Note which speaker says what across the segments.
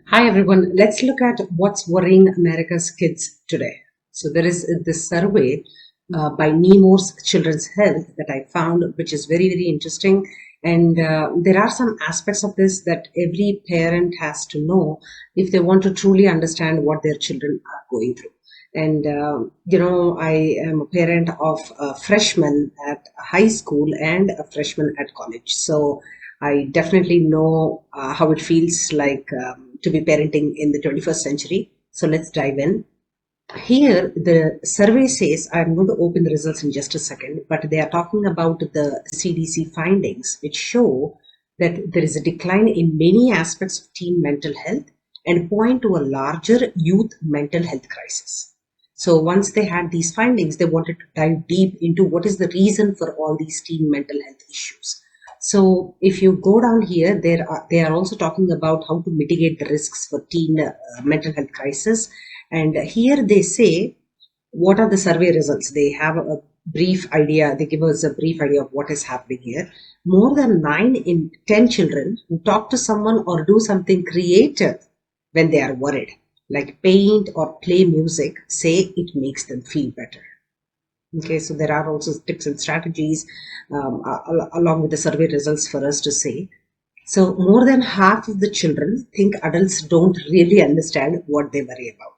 Speaker 1: Hi everyone, let's look at what's worrying America's kids today. So there is this survey by Nemours Children's Health that I found, which is very interesting. And there are some aspects of this that every parent has to know if they want to truly understand what their children are going through. And I am a parent of a freshman at high school and a freshman at college. So I definitely know how it feels like to be parenting in the 21st century. So let's dive in. Here, the survey says, I'm going to open the results in just a second, but they are talking about the CDC findings, which show that there is a decline in many aspects of teen mental health and point to a larger youth mental health crisis. So once they had these findings, they wanted to dive deep into what is the reason for all these teen mental health issues. So if you go down here, they are also talking about how to mitigate the risks for teen mental health crisis. And here they say, what are the survey results? They have a brief idea. They give us a brief idea of what is happening here. More than 9 in 10 children who talk to someone or do something creative when they are worried, like paint or play music, say it makes them feel better. Okay, so there are also tips and strategies along with the survey results for us to say. So more than half of the children think adults don't really understand what they worry about.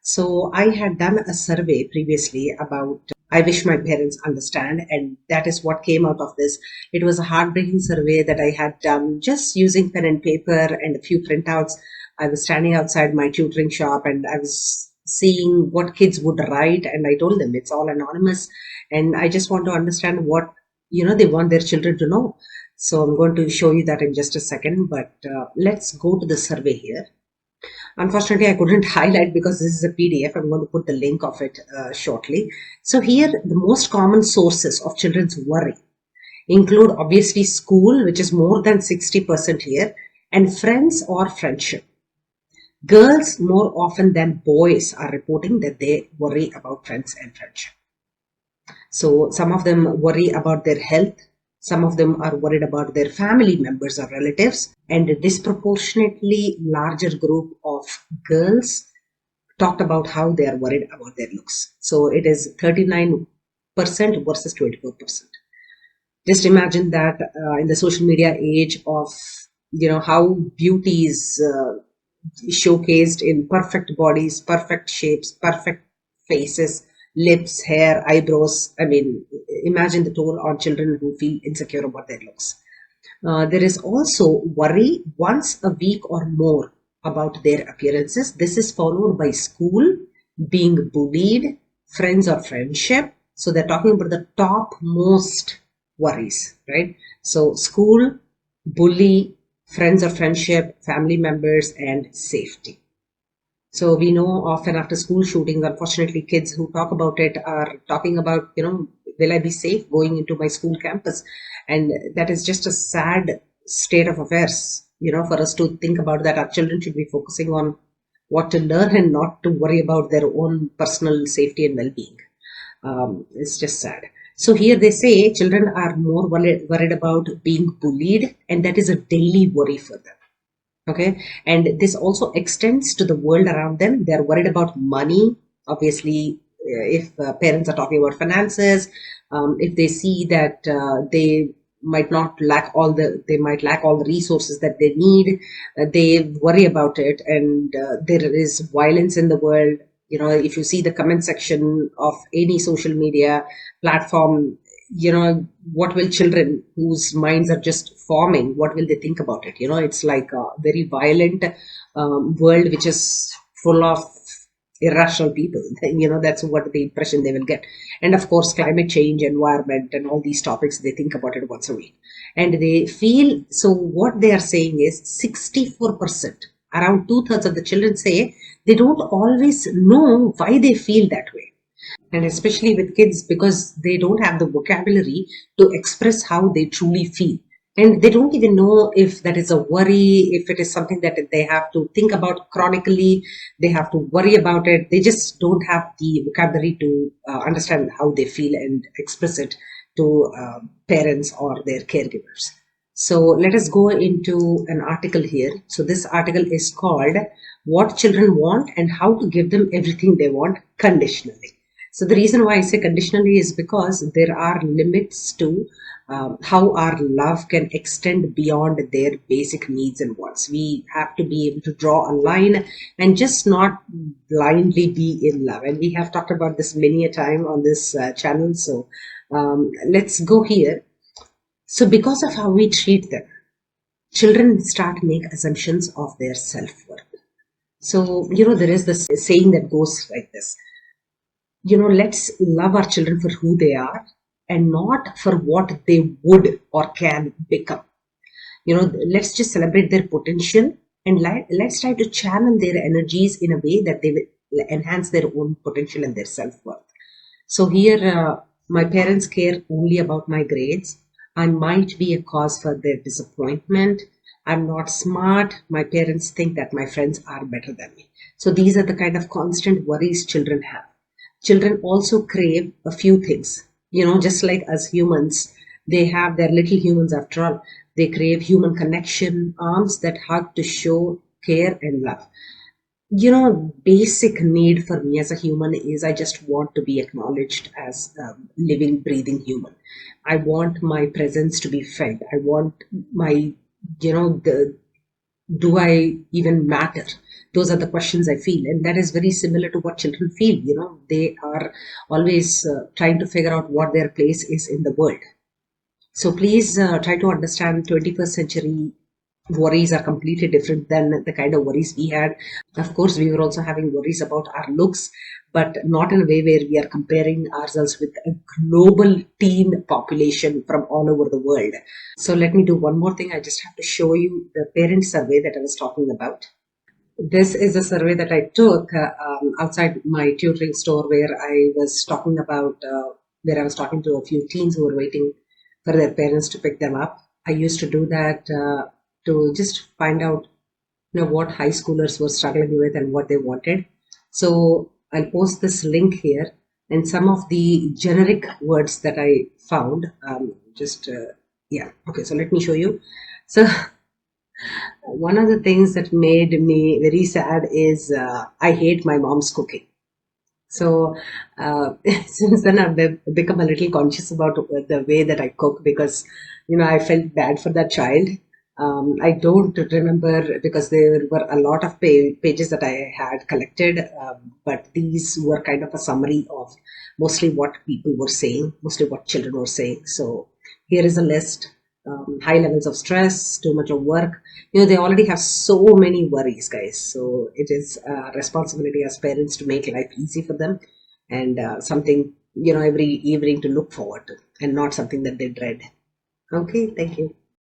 Speaker 1: So I had done a survey previously about I wish my parents understand, and that is what came out of this. It was a heartbreaking survey that I had done just using pen and paper and a few printouts. I was standing outside my tutoring shop and I was seeing what kids would write, and I told them it's all anonymous, and I just want to understand what they want their children to know. So I'm going to show you that in just a second, but let's go to the survey here. Unfortunately, I couldn't highlight because this is a PDF. I'm going to put the link of it shortly. So here, the most common sources of children's worry include obviously school, which is more than 60% here, and friends or friendship. Girls more often than boys are reporting that they worry about friends and friendship. So some of them worry about their health. Some of them are worried about their family members or relatives, and a disproportionately larger group of girls talked about how they are worried about their looks. So it is 39% versus 24%. Just imagine that in the social media age of how beauty is showcased in perfect bodies, perfect shapes, perfect faces, lips, hair, eyebrows. I mean, imagine the toll on children who feel insecure about their looks. There is also worry once a week or more about their appearances. This is followed by school, being bullied, friends or friendship. So they're talking about the top most worries, right? So school, bully, friends or friendship, family members, and safety. So we know often after school shootings, unfortunately, kids who talk about it are talking about, will I be safe going into my school campus? And that is just a sad state of affairs, for us to think about that. Our children should be focusing on what to learn and not to worry about their own personal safety and well-being. It's just sad. So here they say children are more worried about being bullied, and that is a daily worry for them. Okay, and this also extends to the world around them. They're worried about money. Obviously, if parents are talking about finances, if they see that they might lack all the resources that they need, they worry about it. And there is violence in the world. If you see the comment section of any social media platform, what will children whose minds are just forming, what will they think about it? It's like a very violent world which is full of irrational people. That's what the impression they will get. And of course, climate change, environment, and all these topics, they think about it once a week, and they feel. So what they are saying is 64%, around two-thirds of the children say they don't always know why they feel that way. And especially with kids, because they don't have the vocabulary to express how they truly feel, and they don't even know if that is a worry, if it is something that they have to think about chronically, they have to worry about it. They just don't have the vocabulary to understand how they feel and express it to parents or their caregivers. So let us go into an article here. So this article is called What Children Want and How to Give Them Everything They Want Conditionally. So the reason why I say conditionally is because there are limits to how our love can extend beyond their basic needs and wants. We have to be able to draw a line and just not blindly be in love. And we have talked about this many a time on this channel. So let's go here. So because of how we treat them, children start make assumptions of their self-worth. So, there is this saying that goes like this. Let's love our children for who they are and not for what they would or can become. Let's just celebrate their potential and let's try to channel their energies in a way that they will enhance their own potential and their self-worth. So here, my parents care only about my grades. I might be a cause for their disappointment. I'm not smart. My parents think that my friends are better than me. So these are the kind of constant worries children have. Children also crave a few things. Just like us humans, they have their little humans after all. They crave human connection, arms that hug to show care and love. Basic need for me as a human is I just want to be acknowledged as a living, breathing human. I want my presence to be felt. I want my, the do I even matter? Those are the questions I feel, and that is very similar to what children feel. They are always trying to figure out what their place is in the world. So please try to understand 21st century worries are completely different than the kind of worries we had. Of course, we were also having worries about our looks, but not in a way where we are comparing ourselves with a global teen population from all over the world. So let me do one more thing. I just have to show you the parent survey that I was talking about. This is a survey that I took outside my tutoring store where I was talking about, where I was talking to a few teens who were waiting for their parents to pick them up. I used to do that to just find out, what high schoolers were struggling with and what they wanted. So I'll post this link here and some of the generic words that I found. Yeah, okay, so let me show you. So one of the things that made me very sad is I hate my mom's cooking. So since then I've become a little conscious about the way that I cook because, I felt bad for that child. I don't remember because there were a lot of pages that I had collected, but these were kind of a summary of mostly what people were saying, mostly what children were saying. So here is a list. High levels of stress, too much of work. They already have so many worries, guys. So it is a responsibility as parents to make life easy for them and something, every evening to look forward to and not something that they dread. Okay, thank you.